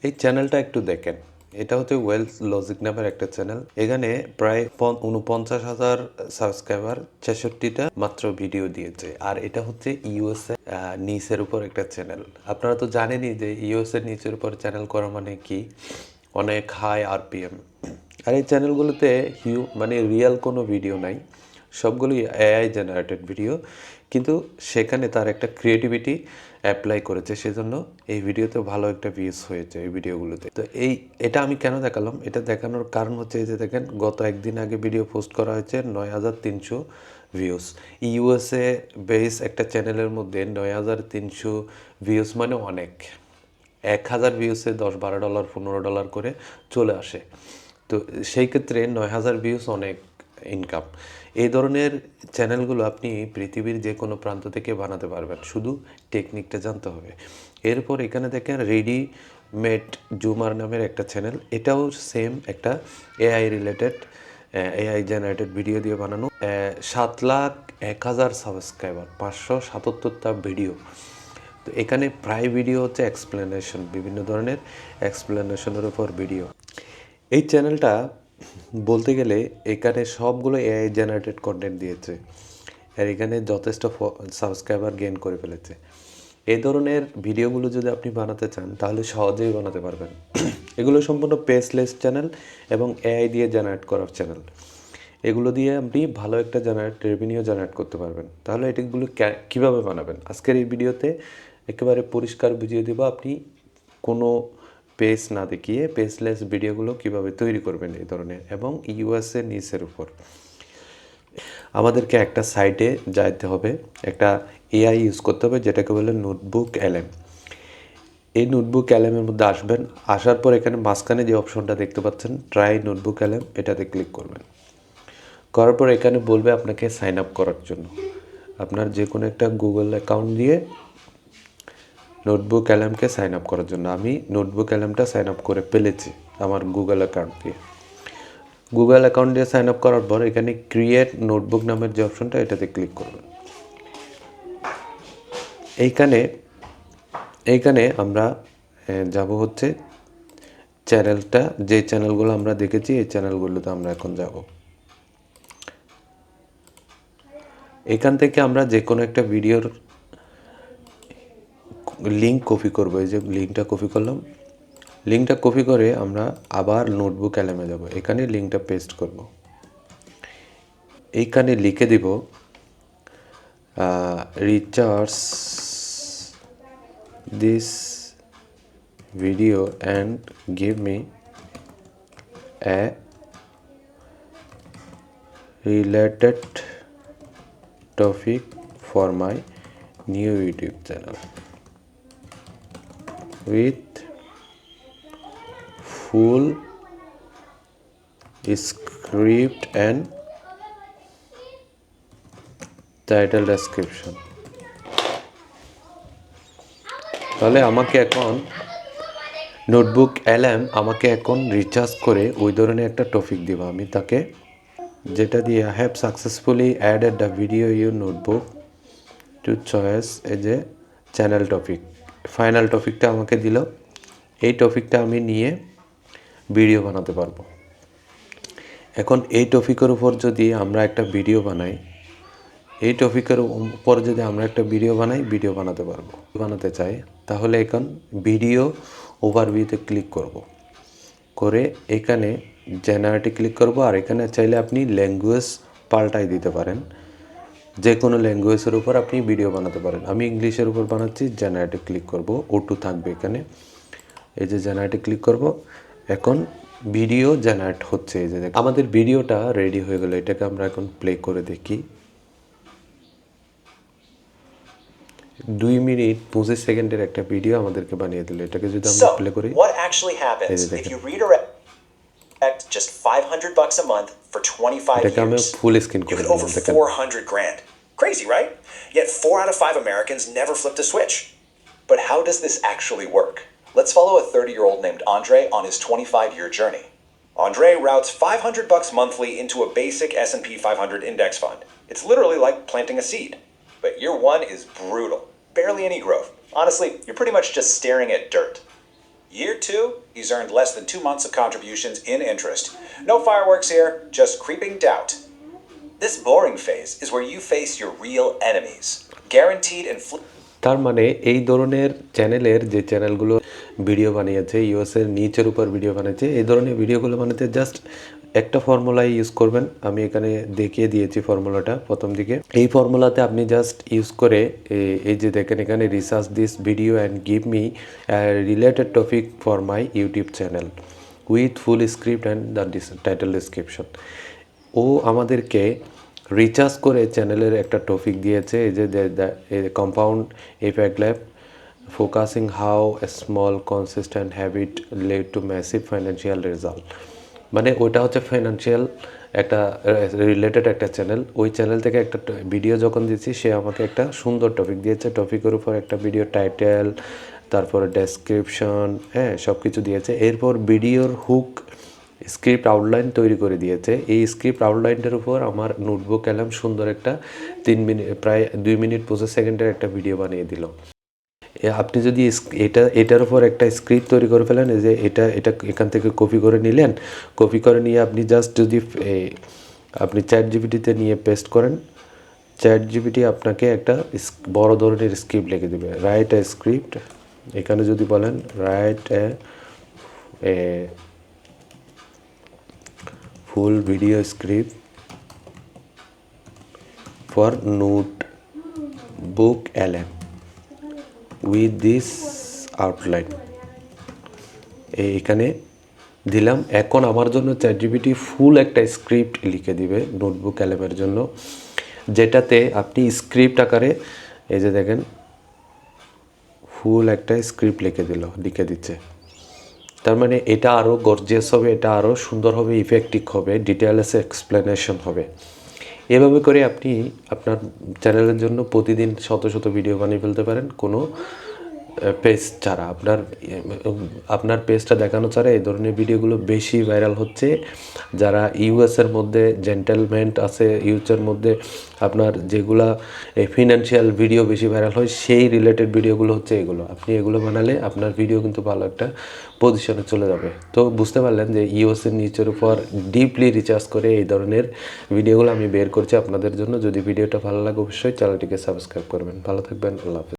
এই চ্যানেলটা একটু দেখেন। এটা হচ্ছে ওয়েলথ লজিক নামের একটা চ্যানেল। এখানে প্রায় ৪৯,০০০ সাবস্ক্রাইবার, ৬৬টা মাত্র ভিডিও দিয়েছে। আর এটা হচ্ছে ইউএসএ নিচের উপর একটা চ্যানেল। আপনারা তো জানেনই যে ইউএসএ নিচের উপর চ্যানেল করা মানে কি, অনেক হাই আরপিএম। আর এই চ্যানেলগুলোতে মানে রিয়েল কোনো ভিডিও নাই, সবগুলোই এআই জেনারেটেড ভিডিও, কিন্তু সেখানে তার একটা ক্রিয়েটিভিটি অ্যাপ্লাই করেছে, সেজন্য এই ভিডিওতে ভালো একটা ভিউজ হয়েছে এই ভিডিওগুলোতে। তো এটা আমি কেন দেখালাম, এটা দেখানোর কারণ হচ্ছে এই যে দেখেন, গত একদিন আগে ভিডিও পোস্ট করা হয়েছে ৯,৩০০ ভিউজ। ইউএসএ বেস একটা চ্যানেলের মধ্যে ৯,৩০০ ভিউজ মানে অনেক। ১,০০০ ভিউসে $10-12 $15 করে চলে আসে। তো সেই ক্ষেত্রে ৯,০০০ ভিউস অনেক ইনকাম। এই ধরনের চ্যানেলগুলো আপনি পৃথিবীর যে কোনো প্রান্ত থেকে বানাতে পারবেন, শুধু টেকনিকটা জানতে হবে। এরপর এখানে দেখেন রেডিমেড জুমার নামের একটা চ্যানেল, এটাও সেম একটা AI related, AI generated video দিয়ে বানানো। 7,01,000 সাবস্ক্রাইবার, 577টা ভিডিও। তো এখানে প্রায় ভিডিও হচ্ছে এক্সপ্লেনেশন, বিভিন্ন ধরনের এক্সপ্লেনেশনের উপর ভিডিও। এই চ্যানেলটা বলতে গেলে এখানে সবগুলো এআই জেনারেটেড কন্টেন্ট দিয়েছে, আর এখানে যথেষ্ট সাবস্ক্রাইবার গেইন করে ফেলেছে। এই ধরনের ভিডিওগুলো যদি আপনি বানাতে চান তাহলে সহজেই বানাতে পারবেন। এগুলো সম্পূর্ণ পেজলেস চ্যানেল এবং এআই দিয়ে জেনারেট করার চ্যানেল। এগুলো দিয়ে আপনি ভালো একটা রেভিনিউ জেনারেট করতে পারবেন। তাহলে এগুলো কীভাবে বানাবেন আজকের এই ভিডিওতে একেবারে পরিষ্কার বুঝিয়ে দেবো। আপনি কোনো পেজ না দেখিয়ে পেজলেস ভিডিওগুলো কিভাবে তৈরি করবেন এই ধরনের, এবং ইউএসএ নিচের উপর। আমাদেরকে একটা সাইটে যাইতে হবে, একটা এআই ইউজ করতে হবে যেটাকে বলে নোটবুক এলএম। এই নোটবুক এলএমের মধ্যে আসবেন, আসার পর এখানে মাঝখানে যে অপশনটা দেখতে পাচ্ছেন ট্রাই নোটবুক এলএম, এটাতে ক্লিক করবেন। করার পর এখানে বলবে আপনাকে সাইন আপ করার জন্য। আপনার যে কোনো একটা গুগল অ্যাকাউন্ট দিয়ে নোটবুক এলএমকে সাইন আপ করার জন্য। আমি নোটবুক এলএমটা সাইন আপ করে ফেলেছি আমার গুগল অ্যাকাউন্ট দিয়ে। গুগল অ্যাকাউন্ট দিয়ে সাইন আপ করার পর এখানে ক্রিয়েট নোটবুক নামের যে অপশনটা, এটাতে ক্লিক করবেন। এইখানে আমরা যাব হচ্ছে চ্যানেলটা, যে চ্যানেলগুলো আমরা দেখেছি এই চ্যানেলগুলোতে আমরা এখন যাব। এখান থেকে আমরা যে কোনো একটা ভিডিওর লিঙ্ক কপি করব। এই যে লিঙ্কটা কপি করলাম, লিঙ্কটা কপি করে আমরা আবার নোটবুক এলএমে যাব, এখানে লিঙ্কটা পেস্ট করব। এইখানে লিখে দিব recharge this video and give me a related topic for my new YouTube channel with full script and title description। তাহলে আমাকে এখন নোটবুক এলএম আমাকে এখন রিচার্জ করে ওই ধরনের একটা টপিক দিব আমি তাকে, যেটা দিয়ে I have successfully added the video your notebook to choice as a channel topic. Final টপিকটা আমাকে দিল, এই টপিকটা আমি নিয়ে ভিডিও বানাতে পারবো। এখন এই টপিকের উপর যদি আমরা একটা ভিডিও বানাই, এই টপিকের উপর যদি আমরা একটা ভিডিও বানাতে পারবো। বানাতে চাই তাহলে এখন ভিডিও ওভারভিউতে ক্লিক করব, করে এখানে জেনারেটে ক্লিক করব। আর এখানে চাইলে আপনি ল্যাঙ্গুয়েজ পাল্টাই দিতে পারেন, যে কোনো ল্যাঙ্গুয়েজের উপর আপনি ভিডিও বানাতে পারেন। আমি ইংলিশের উপর বানাচ্ছি, জেনারেটে ক্লিক করব, ওটু থাকবে এখানে। এই যে জেনারেটে ক্লিক করব, এখন ভিডিও জেনারেট হচ্ছে। এই যে আমাদের ভিডিওটা রেডি হয়ে গেল, এটাকে আমরা এখন প্লে করে দেখি। 2 মিনিট 25 সেকেন্ডের একটা ভিডিও আমাদেরকে বানিয়ে দিল। এটাকে যদি আমরা প্লে করি, what actually happens if you redirect just $500 a month for 25 এটাকে আমি years? ফুল স্ক্রিন You করে get দিলাম over দেখেন। 400 grand. Crazy, right? Yet 4 out of 5 Americans never flipped a switch. But how does this actually work? Let's follow a 30-year-old named Andre on his 25-year journey. Andre routes $500 monthly into a basic S&P 500 index fund. It's literally like planting a seed. But year 1 is brutal. Barely any growth. Honestly, you're pretty much just staring at dirt. Year 2, he's earned less than 2 months of contributions in interest. No fireworks here, just creeping doubt. This boring phase is where you face your real enemies. Guaranteed inflation. তার মানে এই ধরনের চ্যানেলের যে চ্যানেলগুলো video বানিয়েছে ইউএসের নিচের উপর ভিডিও বানিয়েছে এই ধরনের ভিডিওগুলো বানাতে জাস্ট একটা ফর্মুলা ইউজ করবেন। আমি এখানে দেখিয়ে দিয়েছি ফর্মুলাটা প্রথম দিকে। এই ফর্মুলাতে আপনি জাস্ট ইউজ করে এই যে দেখেন এখানে research this video and give me related topic for my YouTube channel with full script and the title description. ও আমাদেরকে রিচার্জ করে চ্যানেলের একটা টপিক দিয়েছে এই যে compound effect lab focusing how a small consistent habit led to massive financial result. মানে ওটা হচ্ছে ফাইন্যান্সিয়াল একটা রিলেটেড একটা চ্যানেল। ওই চ্যানেল থেকে একটা ভিডিও যখন দিচ্ছি সে আমাকে একটা সুন্দর টপিক দিয়েছে, টপিকের উপর একটা ভিডিও টাইটেল, তারপরে ডেসক্রিপশন, হ্যাঁ সব কিছু দিয়েছে। এরপর ভিডিওর হুক স্ক্রিপ্ট আউটলাইন তৈরি করে দিয়েছে। এই স্ক্রিপ্ট আউটলাইনটার উপর আমার নোটবুক অ্যালাম সুন্দর একটা 3 মিনিট প্রায় 2 মিনিট 25 সেকেন্ডের একটা ভিডিও বানিয়ে দিল। আপনি যদি এটার উপর একটা স্ক্রিপ্ট তৈরি করে ফেলেন যে এটা এখান থেকে কপি করে নিলেন, কপি করে নিয়ে আপনি জাস্ট যদি আপনি চ্যাট জিপিটিতে নিয়ে পেস্ট করেন, চ্যাট জিপিটি আপনাকে একটা বড় ধরনের স্ক্রিপ্ট লিখে দেবে। রাইট এ স্ক্রিপ্ট, এখানে যদি বলেন write a full video script for notebook LM with this outline, এখানে দিলাম। এখন আমার জন্য চ্যাটজিপিটি ফুল একটা স্ক্রিপ্ট লিখে দিবে নোটবুক এলএমের জন্য, যেটাতে আপনি স্ক্রিপ্ট আকারে এই যে দেখেন ফুল একটা স্ক্রিপ্ট লিখে দিচ্ছে। তার মানে এটা আরও গর্জিয়াস হবে, এটা আরও সুন্দর হবে, ইফেক্টিভ হবে, ডিটেলস এক্সপ্লেনেশন হবে। এভাবে করে আপনি আপনার চ্যানেলের জন্য প্রতিদিন শত শত ভিডিও বানিয়ে ফেলতে পারেন কোনো পেজ ছাড়া। আপনার পেজটা দেখানো ছাড়া এই ধরনের ভিডিওগুলো বেশি ভাইরাল হচ্ছে। যারা ইউএসের মধ্যে জেন্টেলমেন্ট আছে, ইউএসের মধ্যে আপনার যেগুলা এই ফিনান্সিয়াল ভিডিও বেশি ভাইরাল হয় সেই রিলেটেড ভিডিওগুলো হচ্ছে এগুলো। আপনি এগুলো বানালে আপনার ভিডিও কিন্তু ভালো একটা পজিশনে চলে যাবে। তো বুঝতে পারলেন যে ইউএসের নিচের উপর ডিপলি রিসার্চ করে এই ধরনের ভিডিওগুলো আমি বের করছি আপনাদের জন্য। যদি ভিডিওটা ভালো লাগে অবশ্যই চ্যানেলটিকে সাবস্ক্রাইব করবেন। ভালো থাকবেন, আল্লাহ হাফেজ।